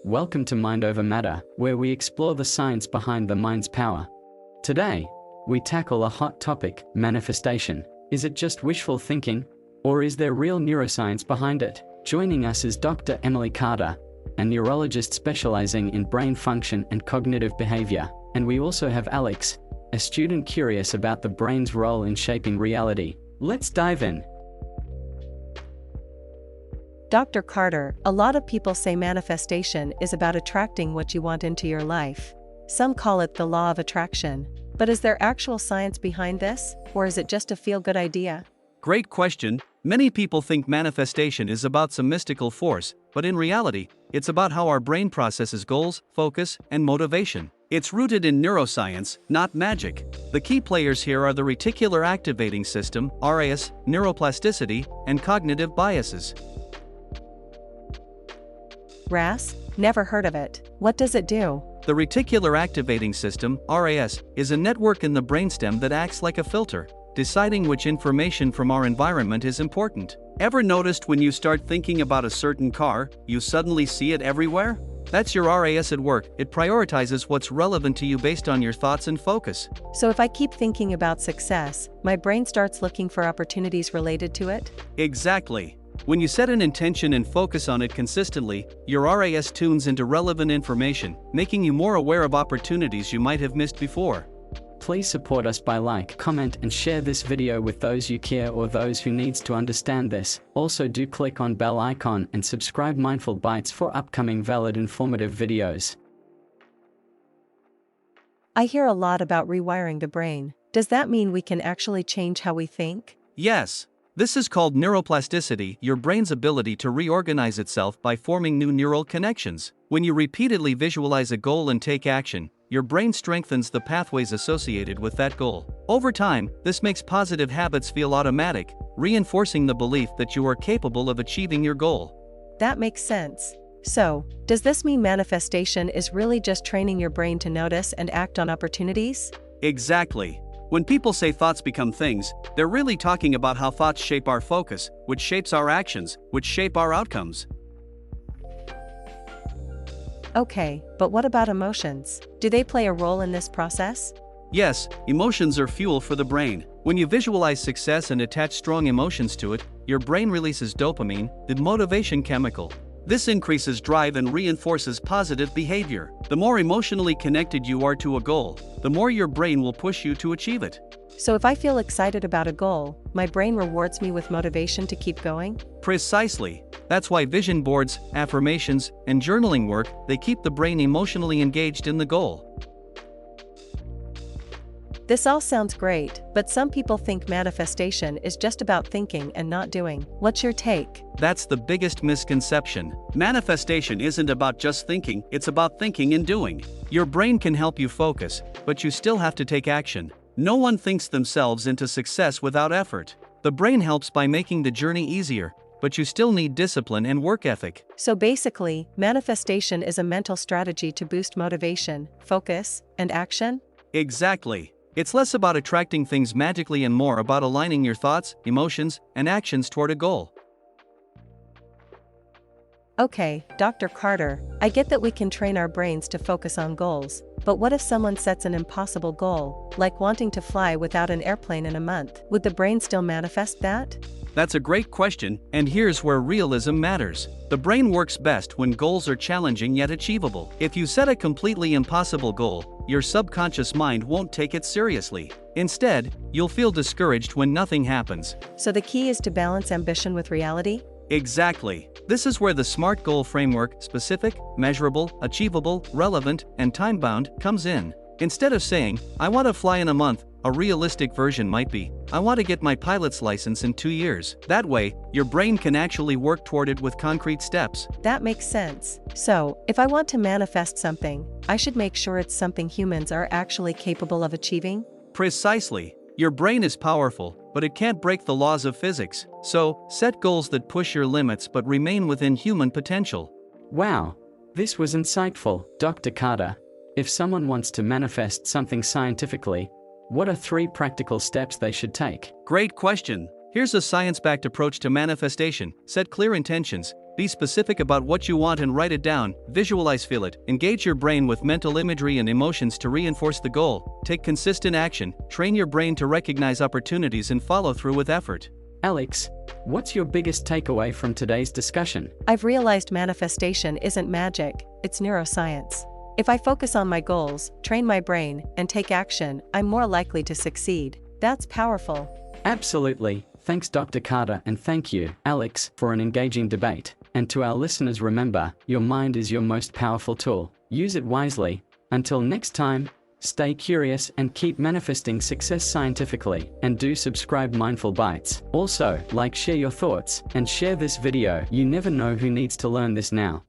Welcome to Mind Over Matter, where we explore the science behind the mind's power. Today, we tackle a hot topic: manifestation. Is it just wishful thinking, or is there real neuroscience behind it? Joining us is Dr. Emily Carter, a neurologist specializing in brain function and cognitive behavior. And we also have Alex, a student curious about the brain's role in shaping reality. Let's dive in. Dr. Carter, a lot of people say manifestation is about attracting what you want into your life. Some call it the law of attraction. But is there actual science behind this, or is it just a feel-good idea? Great question. Many people think manifestation is about some mystical force, but in reality, it's about how our brain processes goals, focus, and motivation. It's rooted in neuroscience, not magic. The key players here are the reticular activating system, RAS, neuroplasticity, and cognitive biases. RAS? Never heard of it. What does it do? The reticular activating system, RAS, is a network in the brainstem that acts like a filter, deciding which information from our environment is important. Ever noticed when you start thinking about a certain car, you suddenly see it everywhere? That's your RAS at work. It prioritizes what's relevant to you based on your thoughts and focus. So if I keep thinking about success, my brain starts looking for opportunities related to it? Exactly. When you set an intention and focus on it consistently, your RAS tunes into relevant information, making you more aware of opportunities you might have missed before. Please support us by like, comment, and share this video with those you care or those who needs to understand this. Also do click on bell icon and subscribe Mindful Bites for upcoming valid informative videos. I hear a lot about rewiring the brain. Does that mean we can actually change how we think? Yes. This is called neuroplasticity, your brain's ability to reorganize itself by forming new neural connections. When you repeatedly visualize a goal and take action, your brain strengthens the pathways associated with that goal. Over time, this makes positive habits feel automatic, reinforcing the belief that you are capable of achieving your goal. That makes sense. So, does this mean manifestation is really just training your brain to notice and act on opportunities? Exactly. When people say thoughts become things, they're really talking about how thoughts shape our focus, which shapes our actions, which shape our outcomes. Okay, but what about emotions? Do they play a role in this process? Yes, emotions are fuel for the brain. When you visualize success and attach strong emotions to it, your brain releases dopamine, the motivation chemical. This increases drive and reinforces positive behavior. The more emotionally connected you are to a goal, the more your brain will push you to achieve it. So if I feel excited about a goal, my brain rewards me with motivation to keep going? Precisely. That's why vision boards, affirmations, and journaling work. They keep the brain emotionally engaged in the goal. This all sounds great, but some people think manifestation is just about thinking and not doing. What's your take? That's the biggest misconception. Manifestation isn't about just thinking, it's about thinking and doing. Your brain can help you focus, but you still have to take action. No one thinks themselves into success without effort. The brain helps by making the journey easier, but you still need discipline and work ethic. So basically, manifestation is a mental strategy to boost motivation, focus, and action? Exactly. It's less about attracting things magically and more about aligning your thoughts, emotions, and actions toward a goal. Okay, Dr. Carter, I get that we can train our brains to focus on goals, but what if someone sets an impossible goal, like wanting to fly without an airplane in a month? Would the brain still manifest that? That's a great question, and here's where realism matters. The brain works best when goals are challenging yet achievable. If you set a completely impossible goal, your subconscious mind won't take it seriously. Instead, you'll feel discouraged when nothing happens. So the key is to balance ambition with reality? Exactly. This is where the SMART goal framework, specific, measurable, achievable, relevant, and time-bound, comes in. Instead of saying, I want to fly in a month, a realistic version might be, I want to get my pilot's license in 2 years. That way, your brain can actually work toward it with concrete steps. That makes sense. So, if I want to manifest something, I should make sure it's something humans are actually capable of achieving? Precisely. Your brain is powerful, but it can't break the laws of physics. So, set goals that push your limits but remain within human potential. Wow, this was insightful, Dr. Carter. If someone wants to manifest something scientifically, what are 3 practical steps they should take? Great question. Here's a science-backed approach to manifestation. Set clear intentions. Be specific about what you want and write it down. Visualize, feel it. Engage your brain with mental imagery and emotions to reinforce the goal. Take consistent action. Train your brain to recognize opportunities and follow through with effort. Alex, what's your biggest takeaway from today's discussion? I've realized manifestation isn't magic, it's neuroscience. If I focus on my goals, train my brain, and take action, I'm more likely to succeed. That's powerful. Absolutely. Thanks, Dr. Carter, and thank you, Alex, for an engaging debate. And to our listeners, remember, your mind is your most powerful tool. Use it wisely. Until next time, stay curious and keep manifesting success scientifically. And do subscribe Mindful Bites. Also, like, share your thoughts, and share this video. You never know who needs to learn this now.